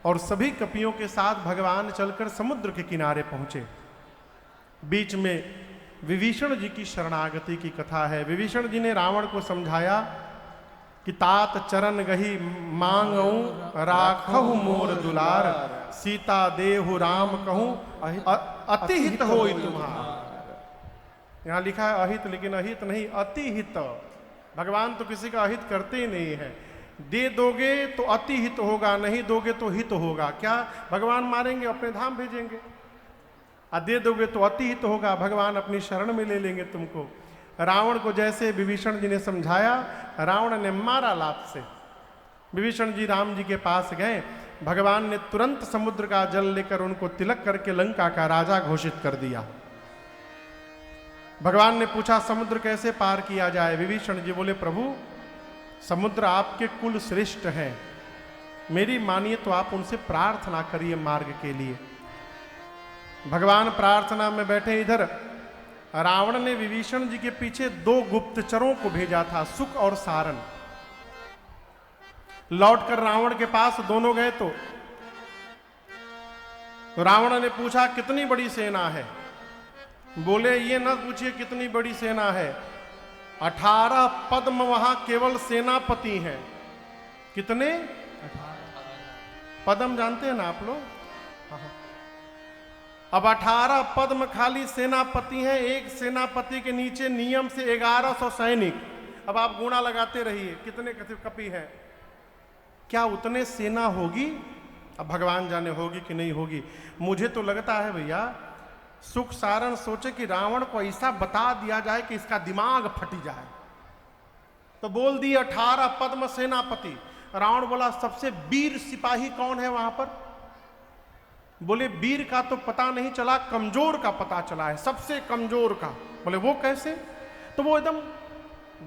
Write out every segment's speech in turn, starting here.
और सभी कपियों के साथ भगवान चलकर समुद्र के किनारे पहुंचे। बीच में विभीषण जी की शरणागति की कथा है। विभीषण जी ने रावण को समझाया कि तात चरण गही मांगऊं राखहु मोर दुलार, सीता देहु राम कहूं अतिहित होई तुम्हार। यहाँ लिखा है अहित, लेकिन अहित नहीं, अतिहित। भगवान तो किसी का अहित करते ही नहीं है। दे दोगे तो अतिहित होगा, नहीं दोगे तो हित होगा। क्या भगवान मारेंगे अपने धाम भेजेंगे, और दे दोगे तो अतिहित होगा, भगवान अपनी शरण में ले लेंगे तुमको। रावण को जैसे विभीषण जी ने समझाया, रावण ने मारा लात से। विभीषण जी राम जी के पास गए, भगवान ने तुरंत समुद्र का जल लेकर उनको तिलक करके लंका का राजा घोषित कर दिया। भगवान ने पूछा समुद्र कैसे पार किया जाए। विभीषण जी बोले प्रभु समुद्र आपके कुल श्रेष्ठ हैं, मेरी मानिए तो आप उनसे प्रार्थना करिए मार्ग के लिए। भगवान प्रार्थना में बैठे। इधर रावण ने विभीषण जी के पीछे 2 गुप्तचरों को भेजा था, सुक और सारन। लौटकर रावण के पास दोनों गए तो रावण ने पूछा कितनी बड़ी सेना है। बोले ये न पूछिए कितनी बड़ी सेना है, 18 पद्म वहां केवल सेनापति हैं। कितने पद्म जानते हैं ना आप लोग? अब 18 पद्म खाली सेनापति हैं। एक सेनापति के नीचे नियम से 1100 सैनिक। अब आप गुणा लगाते रहिए कितने कपी हैं। क्या उतने सेना होगी? अब भगवान जाने होगी कि नहीं होगी। मुझे तो लगता है भैया सुख सारण सोचे कि रावण को ऐसा बता दिया जाए कि इसका दिमाग फट जाए। तो बोल दिए 18 पद्म सेनापति। रावण बोला सबसे वीर सिपाही कौन है वहां पर? बोले वीर का तो पता नहीं चला, कमजोर का पता चला है, सबसे कमजोर का। बोले वो कैसे? तो वो एकदम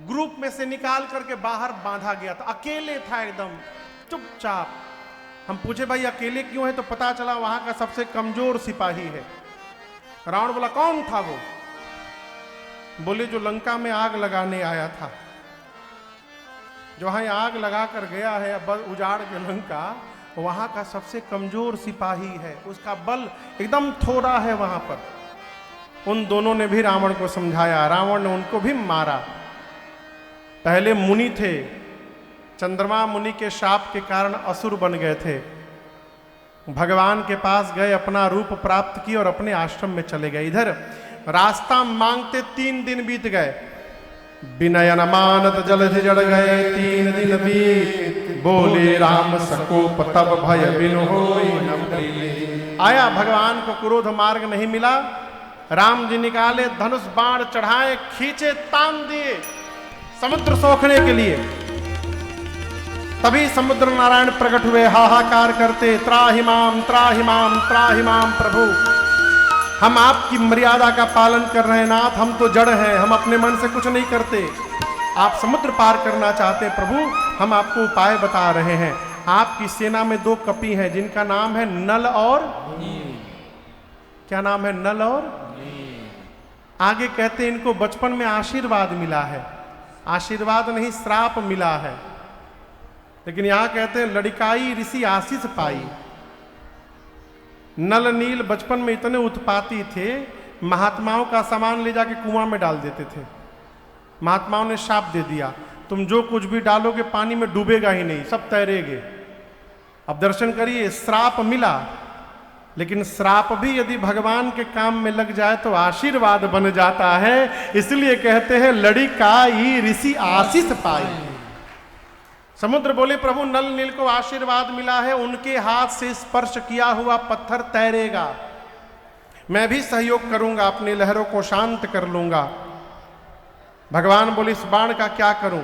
ग्रुप में से निकाल करके बाहर बांधा गया था, अकेले था एकदम चुपचाप। हम पूछे भाई अकेले क्यों है? तो पता चला वहां का सबसे कमजोर सिपाही है। रावण बोला कौन था वो? बोले जो लंका में आग लगाने आया था, जो वहां आग लगा कर गया है, अब उजाड़ के लंका, वहां का सबसे कमजोर सिपाही है, उसका बल एकदम थोड़ा है वहां पर। उन दोनों ने भी रावण को समझाया, रावण ने उनको भी मारा। पहले मुनि थे, चंद्रमा मुनि के शाप के कारण असुर बन गए थे। भगवान के पास गए, अपना रूप प्राप्त किए और अपने आश्रम में चले गए। इधर रास्ता मांगते 3 दिन बीत गए। विनयन मानत जलधि जड़ गए 3 दिन बीत, बोले राम सकोप तब भय बिन होई न प्रीत। आया भगवान को क्रोध मार्ग नहीं मिला। राम जी निकाले धनुष बाण चढ़ाए, खींचे तान दिए समुद्र सोखने के लिए। तभी समुद्र नारायण प्रकट हुए, हाहाकार करते त्राहि माम त्राहि माम त्राहि माम। प्रभु हम आपकी मर्यादा का पालन कर रहे हैं नाथ, हम तो जड़ हैं, हम अपने मन से कुछ नहीं करते। आप समुद्र पार करना चाहते हैं प्रभु, हम आपको उपाय बता रहे हैं। आपकी सेना में 2 कपि हैं जिनका नाम है नल और नील। क्या नाम है? नल और नील। आगे कहते हैं इनको बचपन में आशीर्वाद मिला है। आशीर्वाद नहीं, श्राप मिला है। लेकिन यहां कहते हैं लड़काई ऋषि आशीष पाई। नल नील बचपन में इतने उत्पाती थे, महात्माओं का सामान ले जाके कुआं में डाल देते थे। महात्माओं ने शाप दे दिया, तुम जो कुछ भी डालोगे पानी में डूबेगा ही नहीं, सब तैरेगे। अब दर्शन करिए, श्राप मिला, लेकिन श्राप भी यदि भगवान के काम में लग जाए तो आशीर्वाद बन जाता है। इसलिए कहते हैं लड़काई ऋषि आशीष पाई। समुद्र बोले प्रभु नल नील को आशीर्वाद मिला है, उनके हाथ से स्पर्श किया हुआ पत्थर तैरेगा। मैं भी सहयोग करूंगा, अपनी लहरों को शांत कर लूंगा। भगवान बोले इस बाण का क्या करूं?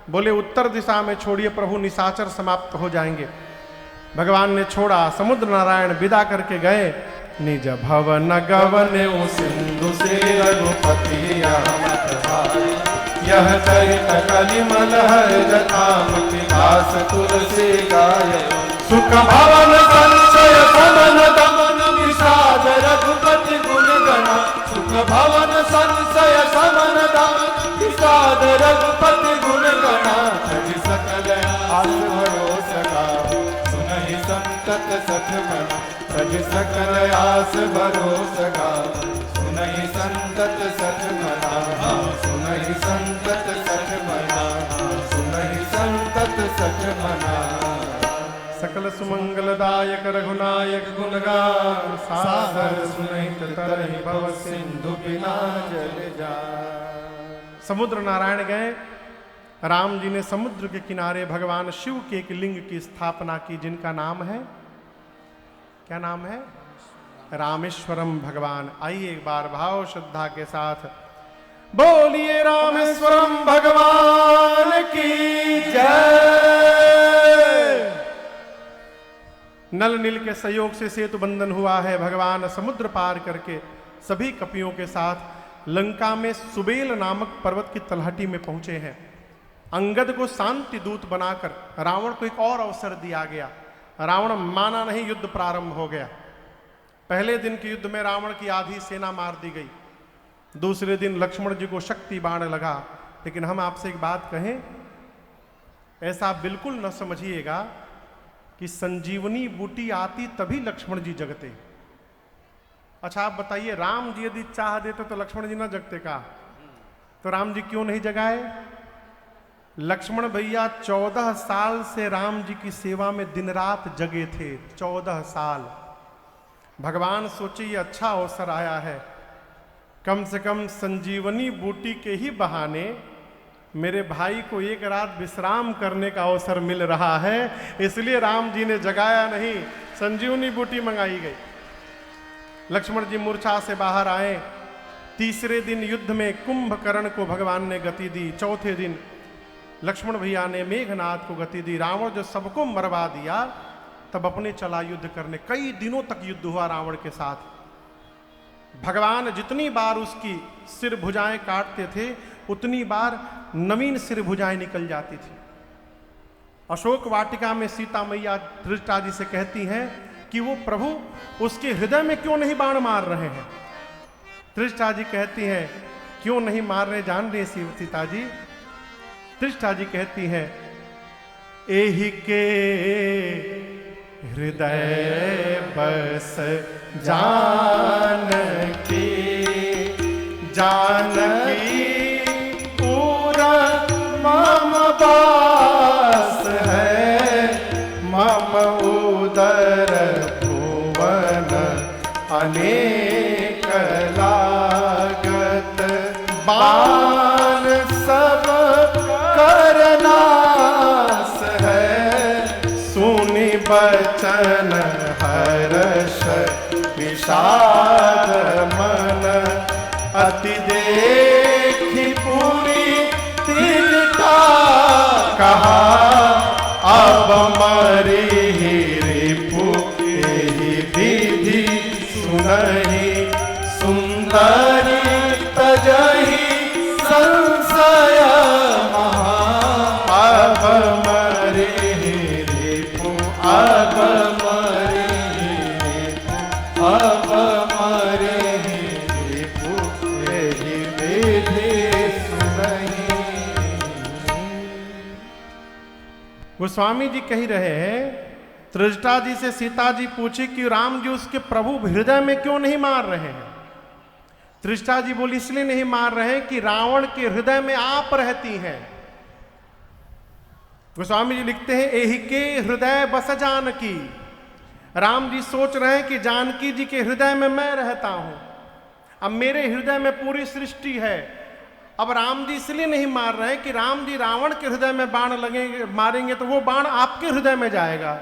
बोले उत्तर दिशा में छोड़िए प्रभु, निशाचर समाप्त हो जाएंगे। भगवान ने छोड़ा, समुद्र नारायण विदा करके गए। निज भवन गवन सिंधु से रघुपति यह चरित कलिमल हर जथामति दास तुलसी गाय। सुख भवन संशय समन दमन विषाद रघुपति गुण गणा। सुख भवन संशय समन दमन विषाद रघुपति गुण गणा। तज सकल आस भरोसा सुनहि संत संतत सठ मना सज सकल आस भरोस गावै सुनहि संतत सठ मना सुनहि संतत सठ मना सुनहि संतत सठ मना सकल सुमंगलदायक रघुनायक गुणगान सागर सुनहित तरहि भव सिंधु बिना जल जाय। समुद्र नारायण गए, राम जी ने समुद्र के किनारे भगवान शिव के एक लिंग की स्थापना की जिनका नाम है, क्या नाम है? रामेश्वरम भगवान। आइए एक बार भाव श्रद्धा के साथ बोलिए रामेश्वरम भगवान की जय। नल नील के सहयोग से सेतु बंधन हुआ है। भगवान समुद्र पार करके सभी कपियों के साथ लंका में सुबेल नामक पर्वत की तलहटी में पहुंचे हैं। अंगद को शांति दूत बनाकर रावण को एक और अवसर दिया गया। रावण माना नहीं, युद्ध प्रारंभ हो गया। पहले दिन के युद्ध में रावण की आधी सेना मार दी गई। दूसरे दिन लक्ष्मण जी को शक्ति बाण लगा। लेकिन हम आपसे एक बात कहें, ऐसा बिल्कुल न समझिएगा कि संजीवनी बूटी आती तभी लक्ष्मण जी जगते। अच्छा आप बताइए, राम जी यदि चाह देते तो लक्ष्मण जी न जगते का? तो राम जी क्यों नहीं जगाए? लक्ष्मण भैया 14 साल से राम जी की सेवा में दिन रात जगे थे। 14 साल। भगवान सोचे ये अच्छा अवसर आया है, कम से कम संजीवनी बूटी के ही बहाने मेरे भाई को एक रात विश्राम करने का अवसर मिल रहा है, इसलिए राम जी ने जगाया नहीं, संजीवनी बूटी मंगाई गई। लक्ष्मण जी मूर्छा से बाहर आए। तीसरे दिन युद्ध में कुंभकर्ण को भगवान ने गति दी। चौथे दिन लक्ष्मण भैया ने मेघनाथ को गति दी। रावण जो सबको मरवा दिया, तब अपने चला युद्ध करने। कई दिनों तक युद्ध हुआ रावण के साथ। भगवान जितनी बार उसकी सिर भुजाएं काटते थे, उतनी बार नवीन सिर भुजाएं निकल जाती थी। अशोक वाटिका में सीता मैया त्रिजटा जी से कहती हैं कि वो प्रभु उसके हृदय में क्यों नहीं बाण मार रहे हैं। त्रिजटा जी कहती हैं क्यों नहीं मार रहे, जान रहे सीता जी? त्रिजटा जी कहती हैं एहि के हृदय बस जानकी जानकी पूरा मम बास है, मम उदर भुवन अनेक लागत, बाण सब करनास है, सुनि बचन हर्ष विषाद मन, अति देखि पूरी तिलका कहा, अब मरि रिपु एहि विधि सुनहि, सुंदरी तजहि संशय महा, अब मरि रिपु, अब मरि रिपु, अब मरि रिपु एहि विधि सुनहि। गोस्वामी जी कह रहे हैं, त्रिजटा जी से सीता जी पूछी कि राम जी उसके प्रभु हृदय में क्यों नहीं मार रहे हैं। त्रिजटा जी बोली इसलिए नहीं मार रहे हैं कि रावण के हृदय में आप रहती हैं। गोस्वामी जी लिखते हैं एहि के हृदय बस जानकी। राम जी सोच रहे हैं कि जानकी जी के हृदय में मैं रहता हूं, अब मेरे हृदय में पूरी सृष्टि है। अब राम जी इसलिए नहीं मार रहे हैं कि राम जी रावण के हृदय में बाण लगेंगे, मारेंगे तो वो बाण आपके हृदय में जाएगा,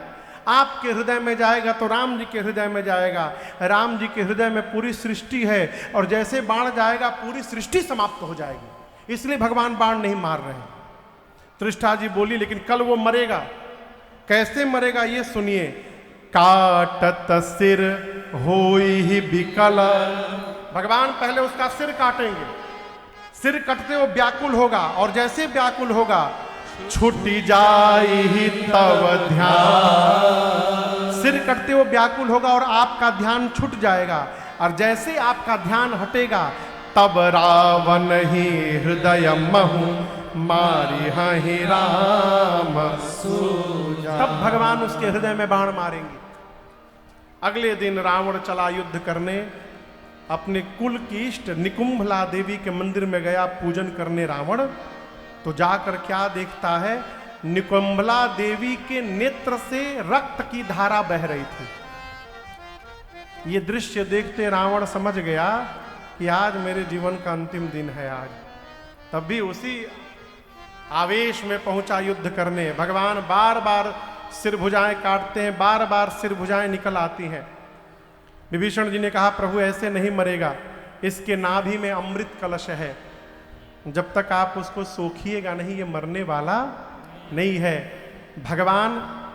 आपके हृदय में जाएगा तो राम जी के हृदय में जाएगा। राम जी के हृदय में पूरी सृष्टि है और जैसे बाण जाएगा पूरी सृष्टि समाप्त हो जाएगी, इसलिए भगवान बाण नहीं मार रहे हैं। त्रिष्ठा जी बोली लेकिन कल वो मरेगा, कैसे मरेगा ये सुनिए। काटत सिर होई विकल, भगवान पहले उसका सिर काटेंगे, सिर कटते वो व्याकुल होगा और जैसे व्याकुल होगा छुटी जाई तब ध्यान, सिर कटते वो व्याकुल होगा और आपका ध्यान छूट जाएगा और जैसे आपका ध्यान हटेगा तब रावण ही हृदय महु मारी हहि राम सूजा, तब भगवान उसके हृदय में बाण मारेंगे। अगले दिन रावण चला युद्ध करने, अपने कुल की इष्ट निकुंभला देवी के मंदिर में गया पूजन करने रावण। तो जाकर क्या देखता है, निकुंभला देवी के नेत्र से रक्त की धारा बह रही थी। ये दृश्य देखते रावण समझ गया कि आज मेरे जीवन का अंतिम दिन है आज। तब भी उसी आवेश में पहुंचा युद्ध करने। भगवान बार बार सिर भुजाएं काटते हैं, बार बार सिर भुजाएं निकल आती हैं। विभीषण जी ने कहा, प्रभु ऐसे नहीं मरेगा, इसके नाभि में अमृत कलश है, जब तक आप उसको सोखिएगा नहीं, ये मरने वाला नहीं है। भगवान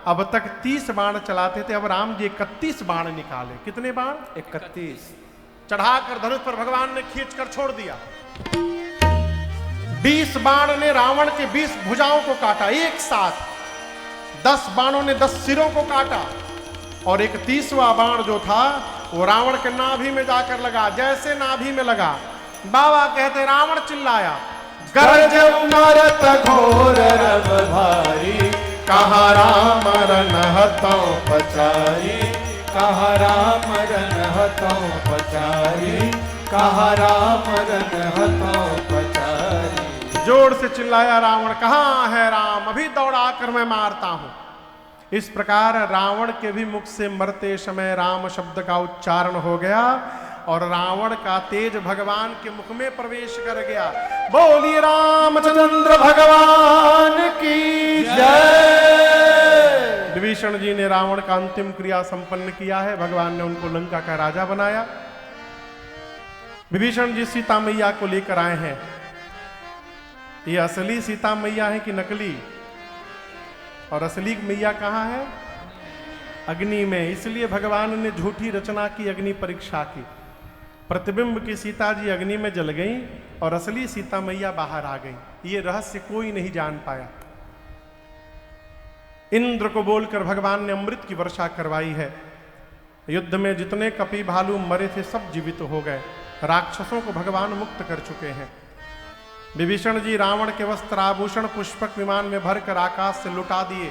अब तक 30 बाण चलाते थे, अब राम जी 31 बाण निकाले। कितने बाण? 31। चढ़ाकर धनुष पर भगवान ने खींचकर छोड़ दिया। 20 बाण ने रावण के 20 भुजाओं को काटा एक साथ, 10 बाणों ने 10 सिरों को काटा, और 31वां बाण जो था वो रावण के नाभि में जाकर लगा। जैसे नाभि में लगा, बाबा कहते रावण चिल्लाया, गरज मरत घोर रव भारी, कहाँ राम रन हतौ पचारी, कहाँ राम रन हतौ पचारी, कहाँ राम रन हतौ पचारी। जोर से चिल्लाया रावण, कहाँ है राम, अभी दौड़ा कर मैं मारता हूं। इस प्रकार रावण के भी मुख से मरते समय राम शब्द का उच्चारण हो गया और रावण का तेज भगवान के मुख में प्रवेश कर गया। बोलिए रामचंद्र भगवान की जय। विभीषण जी ने रावण का अंतिम क्रिया संपन्न किया है। भगवान ने उनको लंका का राजा बनाया। विभीषण जी सीता मैया को लेकर आए हैं। ये असली सीता मैया है कि नकली? और असली मैया कहाँ है? अग्नि में। इसलिए भगवान ने झूठी रचना की, अग्नि परीक्षा की। प्रतिबिंब की सीता जी अग्नि में जल गई और असली सीता मैया बाहर आ गई। ये रहस्य कोई नहीं जान पाया। इंद्र को बोलकर भगवान ने अमृत की वर्षा करवाई है। युद्ध में जितने कपि भालू मरे थे सब जीवित हो गए। राक्षसों को भगवान मुक्त कर चुके हैं। विभीषण जी रावण के वस्त्र आभूषण पुष्पक विमान में भरकर आकाश से लुटा दिए।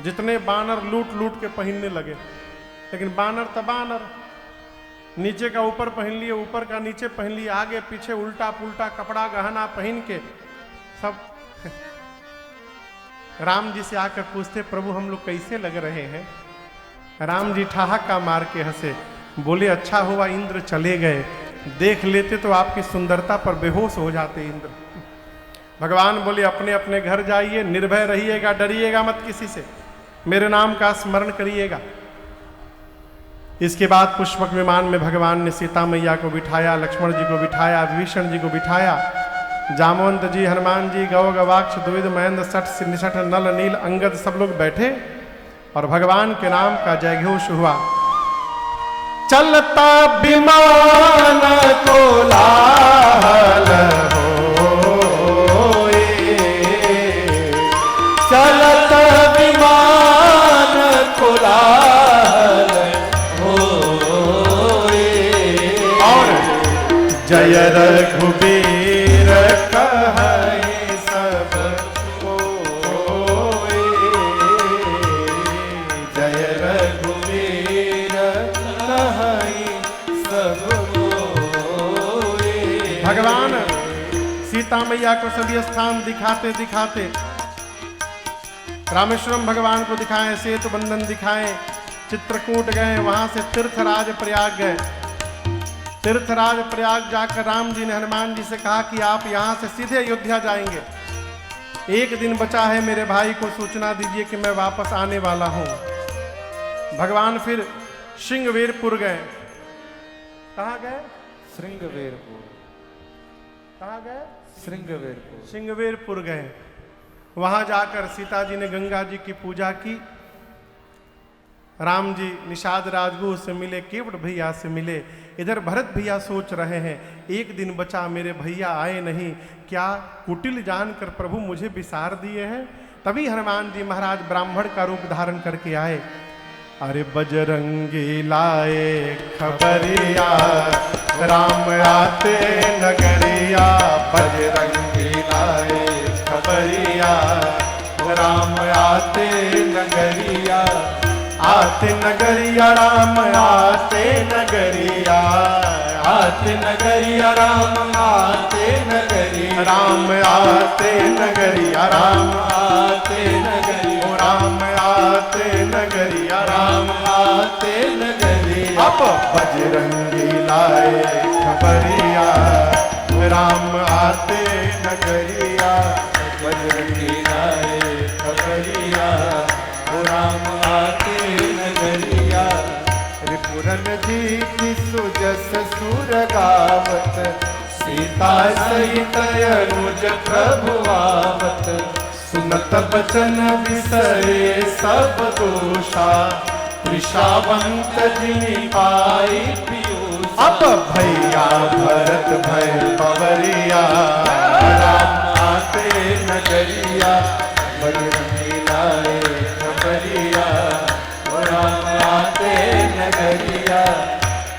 जितने बानर लूट लूट के पहनने लगे, लेकिन बानर तो बानर, नीचे का ऊपर पहन लिए, ऊपर का नीचे पहन लिए, आगे पीछे उल्टा पुल्टा कपड़ा गहना पहन के सब राम जी से आकर पूछते, प्रभु हम लोग कैसे लग रहे हैं? राम जी ठहाका मार के हंसे, बोले अच्छा हुआ इंद्र चले गए, देख लेते तो आपकी सुंदरता पर बेहोश हो जाते इंद्र। भगवान बोले अपने अपने घर जाइए, निर्भय रहिएगा, डरिएगा मत किसी से, मेरे नाम का स्मरण करिएगा। इसके बाद पुष्पक विमान में भगवान ने सीता मैया को बिठाया, लक्ष्मण जी को बिठाया, विभीषण जी को बिठाया, जामवंत जी, हनुमान जी, गौ गवाक्ष द्विविध महेंद्र सठ निषठ नल नील अंगद सब लोग बैठे और भगवान के नाम का जयघोष हुआ। चलता विमान कोलाहल होए, चलता विमान कोलाहल होए, और जय रघुबीर कहे सब कोए, जय रघुबीर कहे सब कोए। भगवान सीता मैया को सभी स्थान दिखाते दिखाते रामेश्वरम भगवान को दिखाएं, सेतु बंधन दिखाएं, चित्रकूट गए, वहां से तीर्थराज प्रयाग गए। तीर्थराज प्रयाग जाकर राम जी ने हनुमान जी से कहा कि आप यहां से सीधे अयोध्या जाएंगे, एक दिन बचा है, मेरे भाई को सूचना दीजिए कि मैं वापस आने वाला हूं। भगवान फिर श्रृंगवेरपुर गए। कहाँ गए? श्रृंगवेरपुर। कहाँ गए? श्रृंगवेरपुर। श्रृंगवेरपुर गए। वहां जाकर सीता जी ने गंगा जी की पूजा की। राम जी निषाद राजगुरु से मिले, केवट भैया से मिले। इधर भरत भैया सोच रहे हैं एक दिन बचा, मेरे भैया आए नहीं, क्या कुटिल जानकर प्रभु मुझे विसार दिए हैं। तभी हनुमान जी महाराज ब्राह्मण का रूप धारण करके आए। अरे बजरंगी लाए खबरिया, राम आते नगरिया, बजरंगी लाए खबरिया, राम आते नगरिया, आते नगरिया राम आते नगरिया, आते नगरिया राम आते नगरिया, राम आते नगरिया राम आते नगरिया, ओ राम आते नगरिया राम आते नगरिया। अब बजरंगी लाए खबरिया, राम आते नगरिया, बजरंगी लाए खबरिया, राम आते नगरिया। रिपुरन जीति सुजस सुर गावत, सीता सहित अनुज प्रभु आवत। सुनत बचन विसरे सब दोषा, त्रिषावंत जिनि पाई पीयूषा। अब भैया भरत भय पवरिया, राम आते नगरिया, बजरंगी लाए खबरिया, राम आते नगरिया।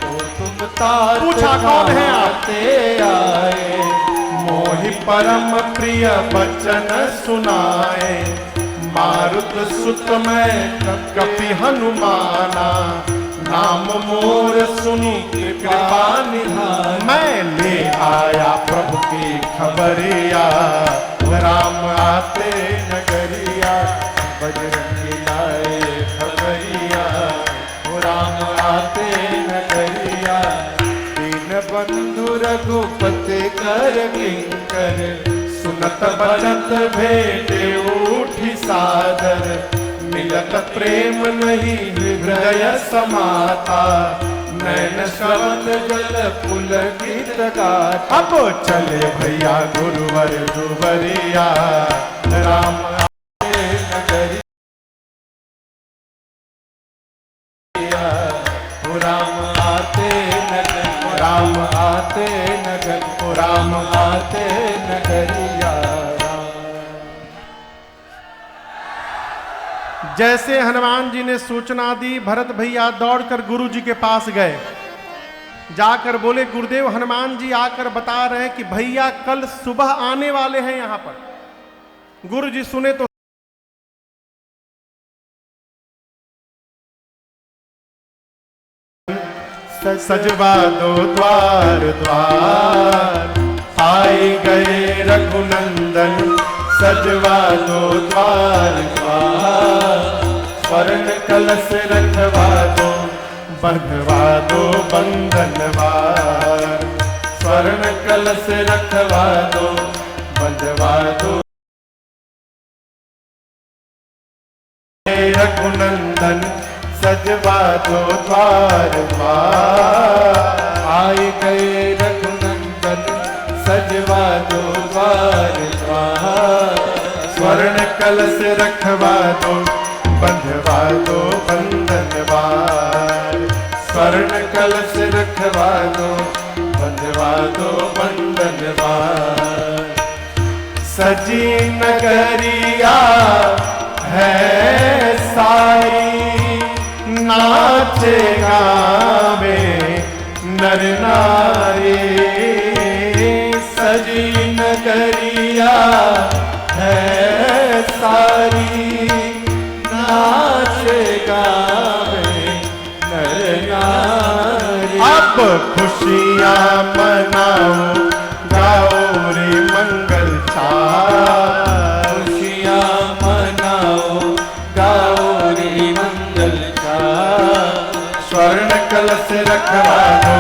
तो तुम तात पूछा कौन है आप? आते आए, मोहि परम प्रिय बचन सुनाए, मारुत सुत मैं कपि हनुमाना, नाम मोर सुनी कृपा निधान। मैं ले आया प्रभु की खबरिया, राम आते नगरिया, बजरंगी लाए खबरिया, राम आते नगरिया। दीन बंधु रघुपति कर किंकर, सुनत बचत भेटे उठी सादर। मिलत प्रेम नहीं हृदय समाता, नैन श्रवण जल पुलकित गाथा। अब चले भैया गुरुवर दुबरिया, राम आते नगरिया, राम आते नगर, राम आते नगर, राम आते नगरिया। जैसे हनुमान जी ने सूचना दी, भरत भैया दौड़कर गुरु जी के पास गए, जाकर बोले गुरुदेव हनुमान जी आकर बता रहे हैं कि भैया कल सुबह आने वाले हैं यहां पर। गुरु जी सुने तो सजवा दो द्वार द्वार, आए गए रघुनंदन, सजवा दो द्वार द्वार। स्वर्ण कलश रखवा दो, बंधवा दो बंधनवार, स्वर्ण कलश रखवा दो, बंधवा दो। रघुनंदन सजवा दो द्वार द्वार, आए गए रघुनंदन, सजवा दो द्वार द्वार। स्वर्ण कलश रखवा दो, बंधवा दो बंधनवार, स्वर्ण कलश रखवा दो, बंधवा दो बंधनवार। सजी नगरिया है सारी, नाचे गावे नर नारी। सजी नगरिया है सारी, नाचे गावे नर नारी। अब खुशियाँ मनाओ गाओ रे मंगल चार, खुशियाँ मनाओ गाओ रे मंगल चार। स्वर्ण कलश रखवा दो,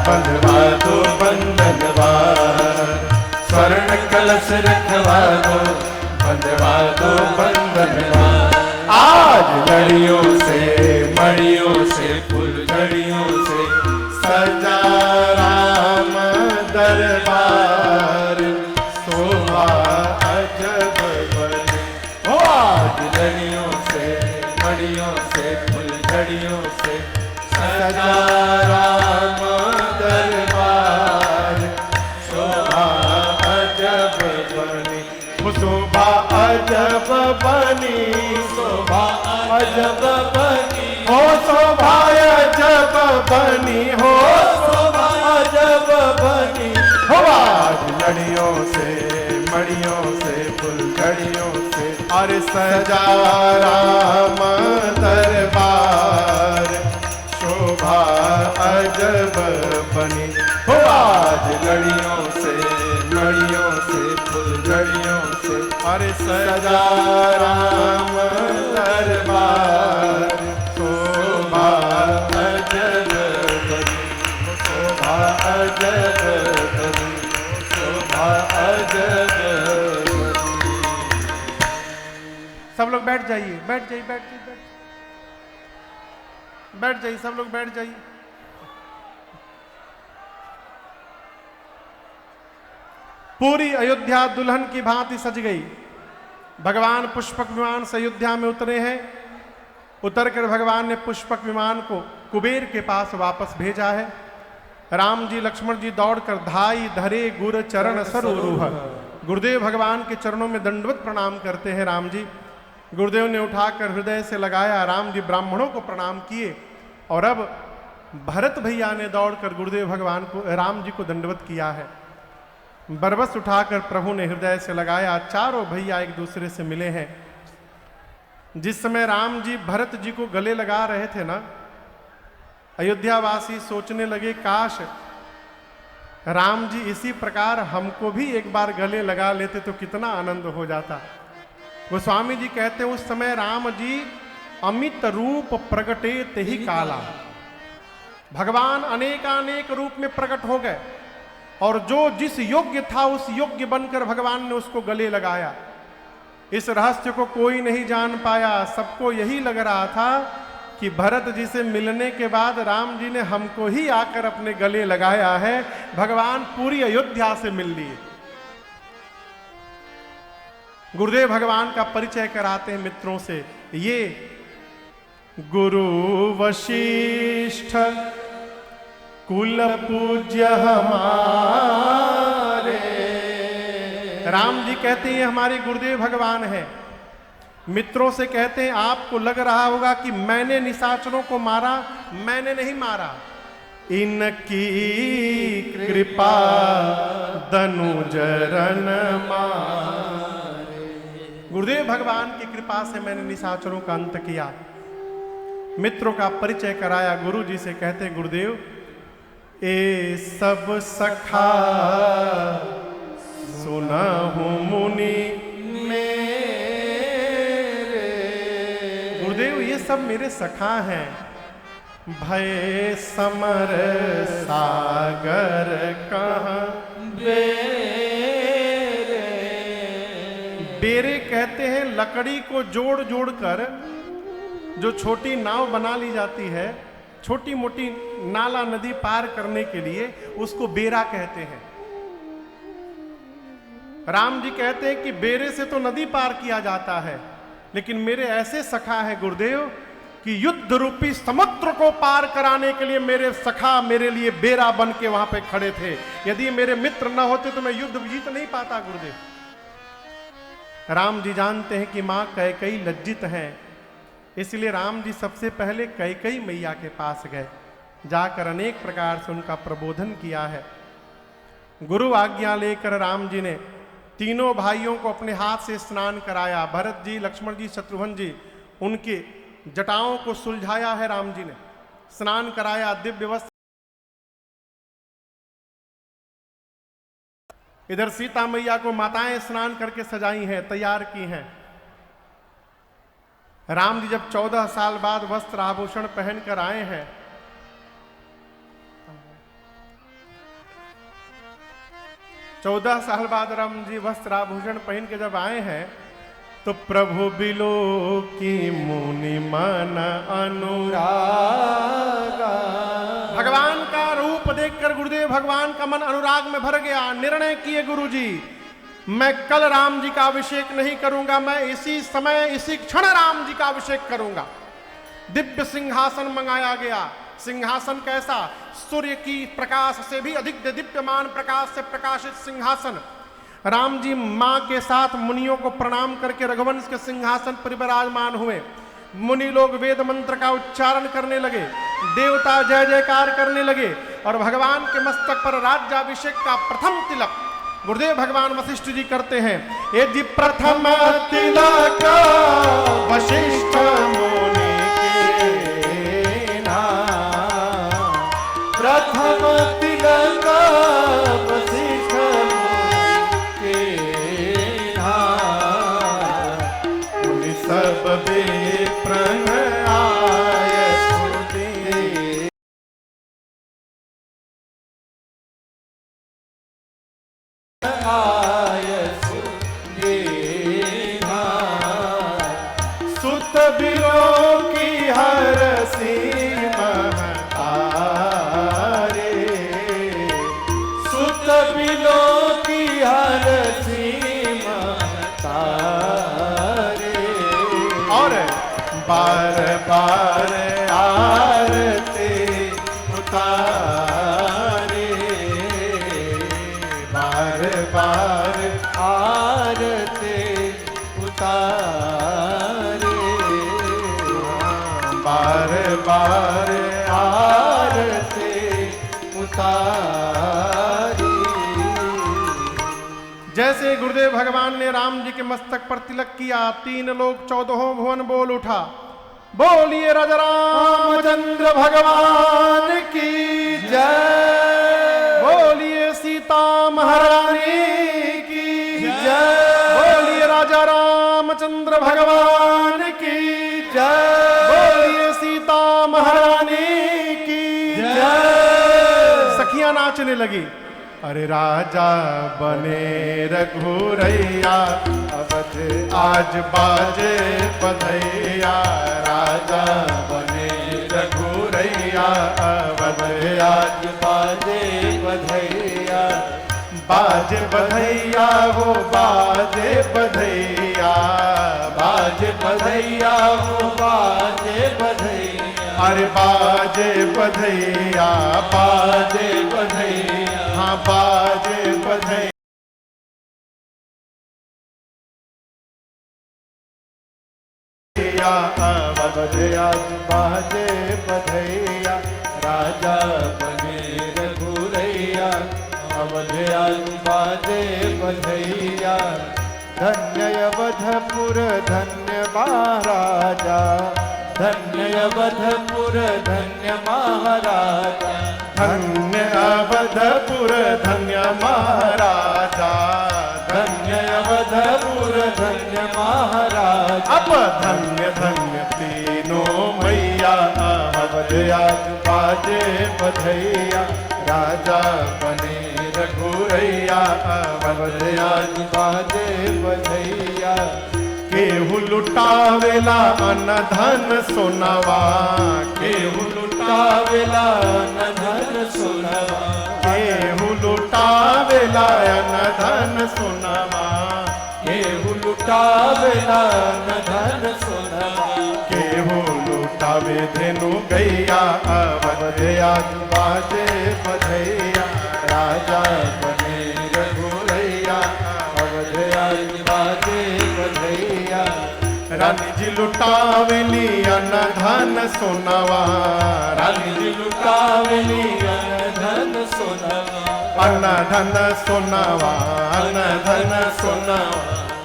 बंधवा दो बंधनवार, स्वर्ण कलश रखवा दो, बंधवा दो बंधनवार। आज लड़ियों से मड़ियों से फुलझड़ियों से सजा राम दरबार, शोभा अजब बने। हो आज लड़ियों से मड़ियों से फुलझड़ियों से सजा राम दरबार, शोभा अजब बनी। शोभा अजब बनी, शोभा अजब बनी, हो शोभा अजब बनी, हो शोभा अजब बनी। हो आज लड़ियों से मड़ियों से फुलझड़ियों से, अरे सजा राम दरबार, मणियों से फुलझड़ियों से अरे सजा राम दरबार, शोभा अजब बनी, शोभा अजब बनी, शोभा अजब बनी। सब लोग बैठ जाइए, बैठ जाइए, बैठ जाइए, बैठ जाइए, सब लोग बैठ जाइए। पूरी अयोध्या दुल्हन की भांति सज गई। भगवान पुष्पक विमान से अयोध्या में उतरे हैं। उतरकर भगवान ने पुष्पक विमान को कुबेर के पास वापस भेजा है। राम जी लक्ष्मण जी दौड़कर धाई धरे गुर चरण सरोरूह, गुरुदेव भगवान के चरणों में दंडवत प्रणाम करते हैं। राम जी गुरुदेव ने उठाकर हृदय से लगाया। राम जी ब्राह्मणों को प्रणाम किए और अब भरत भैया ने दौड़कर गुरुदेव भगवान को राम जी को दंडवत किया है। बरबस उठाकर प्रभु ने हृदय से लगाया। चारों भैया एक दूसरे से मिले हैं। जिस समय राम जी भरत जी को गले लगा रहे थे ना, अयोध्यावासी सोचने लगे काश राम जी इसी प्रकार हमको भी एक बार गले लगा लेते तो कितना आनंद हो जाता। गोस्वामी जी कहते हैं उस समय राम जी अमित रूप प्रगटे ते ही काला, भगवान अनेकानेक रूप में प्रकट हो गए और जो जिस योग्य था उस योग्य बनकर भगवान ने उसको गले लगाया। इस रहस्य को कोई नहीं जान पाया। सबको यही लग रहा था कि भरत जी से मिलने के बाद राम जी ने हमको ही आकर अपने गले लगाया है। भगवान पूरी अयोध्या से मिल लिए। गुरुदेव भगवान का परिचय कराते हैं मित्रों से। ये गुरु वशिष्ठ कुल पूज्य हमारे। राम जी कहते हैं हमारे गुरुदेव भगवान हैं। मित्रों से कहते हैं आपको लग रहा होगा कि मैंने निशाचरों को मारा, मैंने नहीं मारा, इनकी कृपा दनुजरन मारे। गुरुदेव भगवान की कृपा से मैंने निशाचरों का अंत किया। मित्रों का परिचय कराया। गुरु जी से कहते हैं गुरुदेव ए सब सखा सुना हूं मुनि मेरे। गुरुदेव ये सब मेरे सखा हैं। भय समर सागर कहाँ बेरे। बेरे कहते हैं लकड़ी को जोड़ जोड़ कर जो छोटी नाव बना ली जाती है, छोटी मोटी नाला नदी पार करने के लिए, उसको बेरा कहते हैं। राम जी कहते हैं कि बेरे से तो नदी पार किया जाता है, लेकिन मेरे ऐसे सखा है गुरुदेव कि युद्ध रूपी समुद्र को पार कराने के लिए मेरे सखा मेरे लिए बेरा बन के वहां पे खड़े थे। यदि मेरे मित्र न होते तो मैं युद्ध जीत नहीं पाता गुरुदेव। राम जी जानते हैं कि मां कैकेयी लज्जित हैं, इसलिए राम जी सबसे पहले कैकेयी मैया के पास गए। जाकर अनेक प्रकार से उनका प्रबोधन किया है। गुरु आज्ञा लेकर राम जी ने तीनों भाइयों को अपने हाथ से स्नान कराया। भरत जी, लक्ष्मण जी, शत्रुघ्न जी, उनके जटाओं को सुलझाया है राम जी ने, स्नान कराया, दिव्य वस्त्र। इधर सीता मैया को माताएं स्नान करके सजाई हैं, तैयार की हैं। राम जी जब 14 साल बाद वस्त्र आभूषण पहनकर आए हैं, चौदह साल बाद राम जी वस्त्र आभूषण पहन के जब आए हैं तो प्रभु बिलो की मुनि मन अनुरागा। भगवान का रूप देखकर गुरुदेव भगवान का मन अनुराग में भर गया। निर्णय किए गुरु जी, मैं कल राम जी का अभिषेक नहीं करूंगा, मैं इसी समय इसी क्षण राम जी का अभिषेक करूंगा। दिव्य सिंहासन मंगाया गया। सिंहासन कैसा? सूर्य की प्रकाश से भी अधिक दीप्यमान प्रकाश से प्रकाशित सिंहासन। राम जी मां के साथ मुनियों को प्रणाम करके रघुवंश के सिंहासन पर विराजमान हुए। मुनि लोग वेद मंत्र का उच्चारण करने लगे, देवता जय जयकार करने लगे और भगवान के मस्तक पर राज्याभिषेक का प्रथम तिलक गुरुदेव भगवान वशिष्ठ जी करते हैं। ये जी प्रथम तिलक वशिष्ठ मुनि के नाम, प्रथम तिलक बार आरती उतारे, बार बार आरती उतारे, बार बार आरती उतारी। जैसे गुरुदेव भगवान ने राम जी के मस्तक पर तिलक किया, 3 लोक 14 भुवन बोल उठा, बोलिए राजा रामचंद्र भगवान की जय, बोलिए सीता महारानी की जय, बोलिए राजा रामचंद्र भगवान की जय, बोलिए सीता महारानी की जय। सखियां नाचने लगी। अरे राजा बने रघुरैया, अवध आज बाजे बधैया, राजा बने रघुरैया, अवध आज बाजे बधैया, बाजे बधैया हो बाजे बधैया, बाजे बधैया हो बाजे बधैया, अरे बाजे बधैया, बाजे बधैया, हाँ बाजे बधैया, अवध आज बाजे बधैया, राजा बने रघुरैया, अवध आज बाजे बधैया। धन्य अवधपुर धन्य महाराजा, धन्य अवधपुर धन्य महाराजा, धन्य अवधपुर धन्य महाराजा, धन्य अवधपुर धन्य महाराजा। अब धन्य धन्य तीनों मैया, अवध आज बाजे बधैया, राजा बने रघुरैया, अवध आज बाजे बधैया। केहू लुटावेला अन धन सोनवा, केहू लुटावेला न धन सोनवा, केहू लुटावेला अन धन सोनवा, केहू लुटावेला न धन सोनवा, केहू लुटावे धेनु गैया, अवध आज बाजे बधैया, राजा बने रघुरैया, अवध आज बाजे बधैया। रानी जी लुटावेली अन धन सोनवा, रानी जी लुटावेली धन सोनवा, अन धन सोनवा, अन धन सोनवा,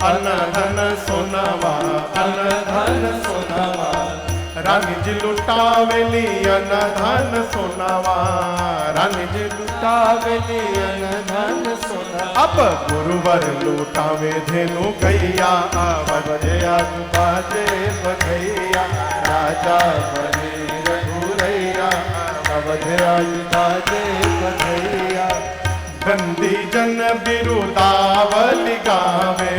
अन धन सोनवा, अन धन सोनवा। रानी जी लुटावेली अन धन सोनवा, रानी जी लुटावेली धन सोनवा। अब गुरुवर लुटावे धेनु गैया, अवध आज बाजे बधैया, राजा बने रघुरैया, अवध आज बाजे बधैया। बंदी जन बिरुदावली गावे,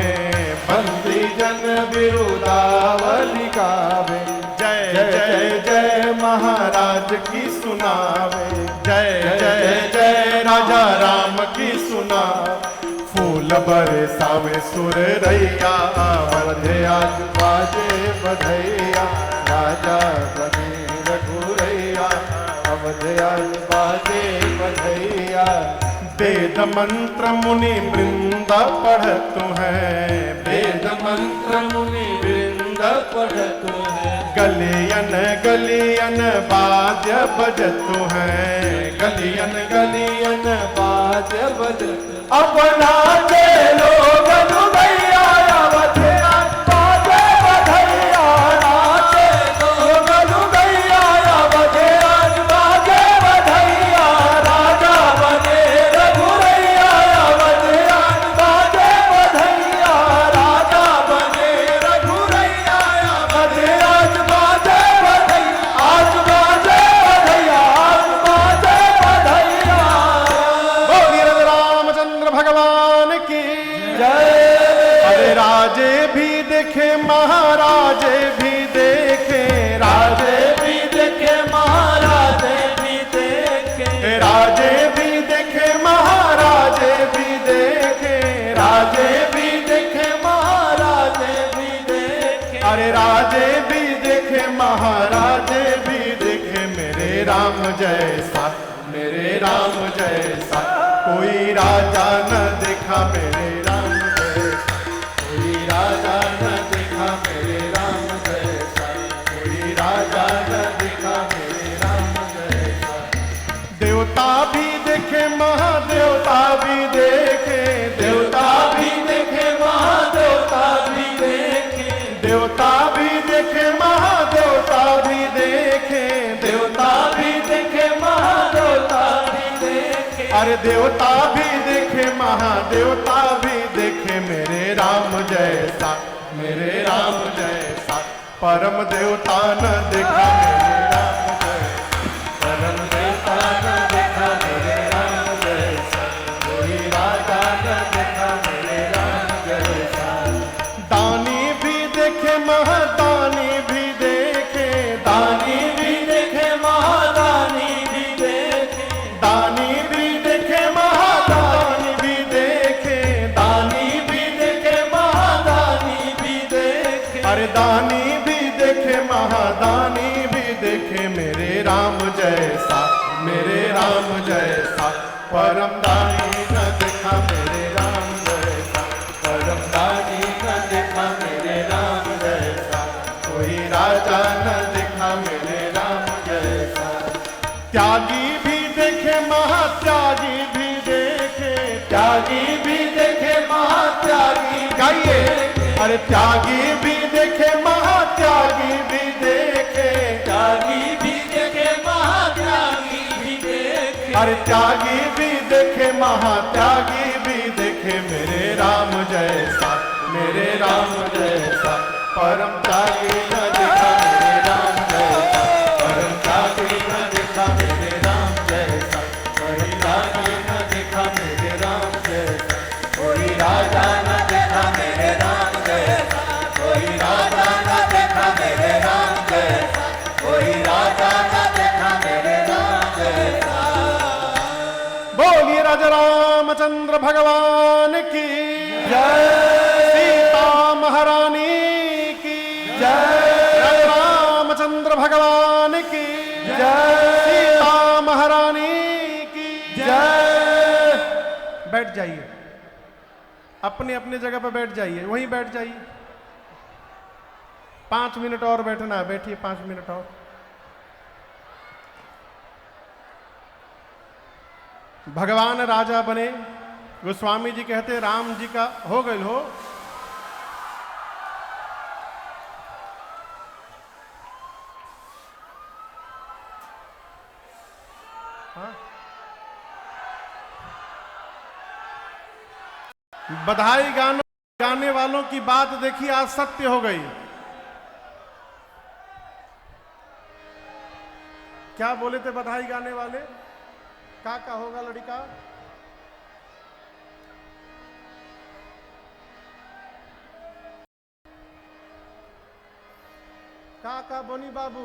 बंदी जन बिरुदावली गावे, जय जय जय जय महाराज की सुनावे, जय जय जय राजा राम की सुना। फूल बरसावे सुर रैया, अवध आज बाजे बधैया, राजा बने रघुरैया, अवध आज बाजे बधैया। वेद मंत्र मुनि वृंद पढ़तु है, वेद मंत्र मुनि वृंद पढ़तु है, गलियन गलियन वाद्य बजतु है, गलियन गलियन बाजे बजतु। अपना के लोग भैया, अवध आज बाजे बधैया, नाचे लोग भैया, अवध आज बाजे बधैया, राजा बने रघुरैया, अवध आज बाजे बधैया, राजा बने रघुरैया, अवध आज बाजे बधैया, आज बाजे बधैया, आज बाजे बधैया। बोलिए रामचंद्र भगवान की जय। अरे राजे भी देखे महाराजे भी देखे, राजे भी देखे महाराजे भी देखे, राजे भी देखे महाराजे भी देखे, राजे भी देखे महाराजे भी देखे, अरे राजे भी देखे महाराजे राम जैसा, मेरे राम जैसा कोई राजा न देखा मेरे राम जैसा, कोई राजा न देखा मेरे राम जैसा, कोई राजा न देखा मेरे राम जैसा। देवता भी देखे महादेवता भी देखे, देवता भी देखे महादेवता भी देखे, देवता भी देखे महादेवता भी देखे, देवता भी देखे महादेवता भी देखे, अरे देवता भी देखे महादेवता भी देखे मेरे राम जैसा, मेरे राम जैसा परम देवता न देखा मेरे राम जैसा, परम देवता न देखा मेरे राम जैसा, कोई राजा न देखा मेरे राम जैसा। दानी भी देखे महादानी भी देखे, दानी भी देखे महादानी भी देखे, दानी भी देखे महादानी भी देखे, दानी भी देखे महादानी भी देखे, अरे दानी भी देखे महादानी भी देखे मेरे राम जैसा, मेरे राम जैसा परम दानी न देखा मेरे राम जैसा, परम दानी न देखा मेरे राम जैसा, कोई राजा न देखा मेरे राम जैसा। त्यागी भी देखे महात्यागी भी देखे, त्यागी भी देखे महात्यागी गाइए, अरे त्यागी भी देखे महात्यागी भी देखे, त्यागी भी देखे महात्यागी भी देखे, अरे त्यागी भी देखे महात्यागी भी देखे मेरे राम जैसा, मेरे राम जैसा परम त्यागी न देखा मेरे राम जैसा, परम त्यागी न देखा मेरे राम जैसा, कोई त्यागी न देखा मेरे राम जैसा, कोई राजा न देखा मेरे राम जैसा, कोई राजा न देखा मेरे राम जैसा, कोई राजा न देखा मेरे राम जैसा। बोलिए राजा रामचंद्र भगवान की जय, सीता महारानी की जय, राजा रामचंद्र भगवान की जय, सीता महारानी की जय। बैठ जाइए, अपने अपने जगह पर बैठ जाइए, वहीं बैठ जाइए। 5 मिनट और बैठना है, बैठिए 5 मिनट और। भगवान राजा बने, गोस्वामी जी कहते राम जी का हो गई हो। हाँ? बधाई गाने वालों की बात देखिए आज सत्य हो गई। क्या बोले थे बधाई गाने वाले? का होगा लड़का? का बोनी बाबू?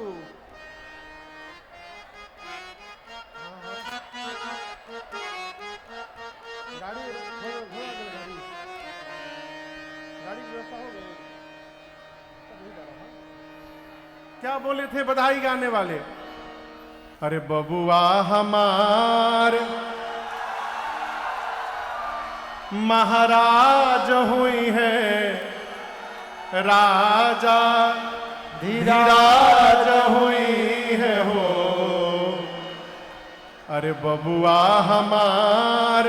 गाड़ी व्यवस्था हो गई? क्या बोले थे बधाई गाने वाले? अरे बबुआ हमार महाराज हुई है, राजा धीराज हुई है हो। अरे बबुआ हमार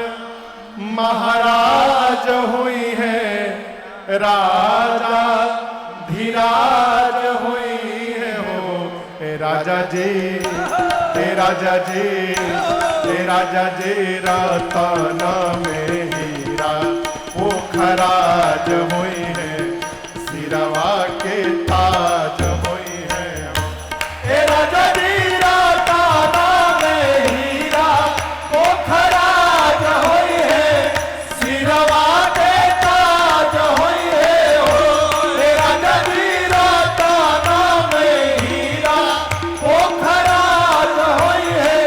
महाराज हुई है, राजा धीराज हुई है हो। ए राजा जी, हे राजा जी, हे राजा जी, रतन में हीरा पोखराज हुई है, सिरवा के ताज हुई है। हे राजा जी, रतन में हीरा पोखराज हुई है, सिरवा के ताज हुई है हो। हे राजा जी, रतन में हीरा पोखराज हुई है,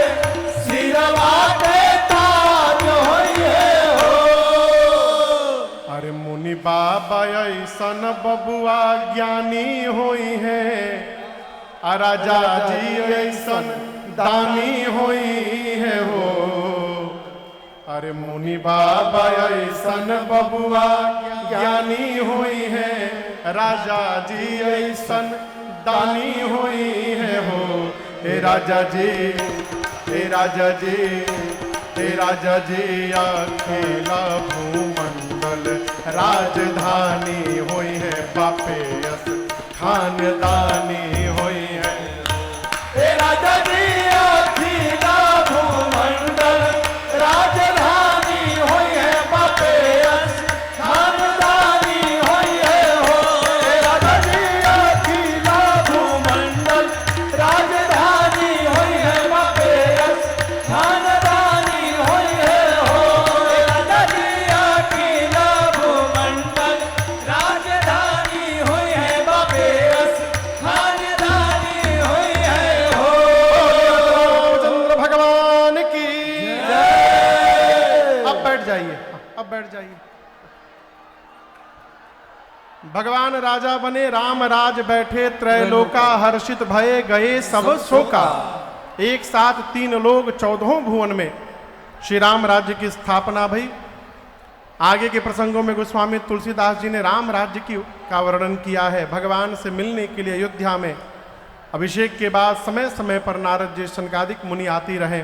सिरवा के ताज हुई है हो। अरे मुनि बाबा ऐसन बबुआ ज्ञानी हुई है, राजा जी ऐसन दानी होई है हो। अरे मुनि बाबा ऐसन बबुआ ज्ञानी होई है, राजा जी ऐसन दानी होई है हो। हे राजा जी, हे राजा जी, हे राजा जी, अकेला भूमंडल राजधानी होई है, बापे यस खानदानी होई है। हे राजा जी, अकेला भूमंडल राजधानी होई है, बापे यस खानदानी होई है हो। हे राजा जी, अकेला भूमंडल राजधानी होई है, बापे यस खानदानी होई है हो। हे राजा जी, अकेला भूमंडल राजधानी होई है, बापे यस खानदानी होई है हो। रामचंद्र भगवान की जय। अब बैठ जाइए, अब बैठ जाइए। भगवान राजा बने, राम राज बैठे, त्रैलोका हर्षित भये, गए सब शोका। एक साथ 3 लोग 14 भुवन में श्री राम राज्य की स्थापना भई। आगे के प्रसंगों में गोस्वामी तुलसीदास जी ने राम राज्य का वर्णन किया है। भगवान से मिलने के लिए अयोध्या में अभिषेक के बाद समय समय पर नारद जी शनकादिक मुनि आती रहे।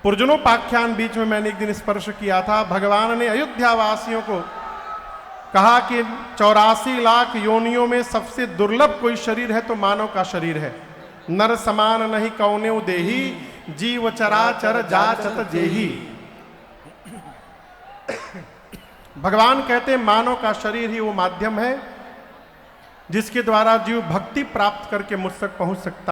पुरजनोपाख्यान बीच में मैंने एक दिन स्पर्श किया था। भगवान ने अयोध्या वासियों को कहा कि 84 लाख योनियों में सबसे दुर्लभ कोई शरीर है तो मानव का शरीर है। नर समान नहीं कौनेउ देही, जीव चराचर जाचत जेही। भगवान कहते हैं मानव का शरीर ही वो माध्यम है जिसके द्वारा जीव भक्ति प्राप्त करके मुझ तक पहुंच सकता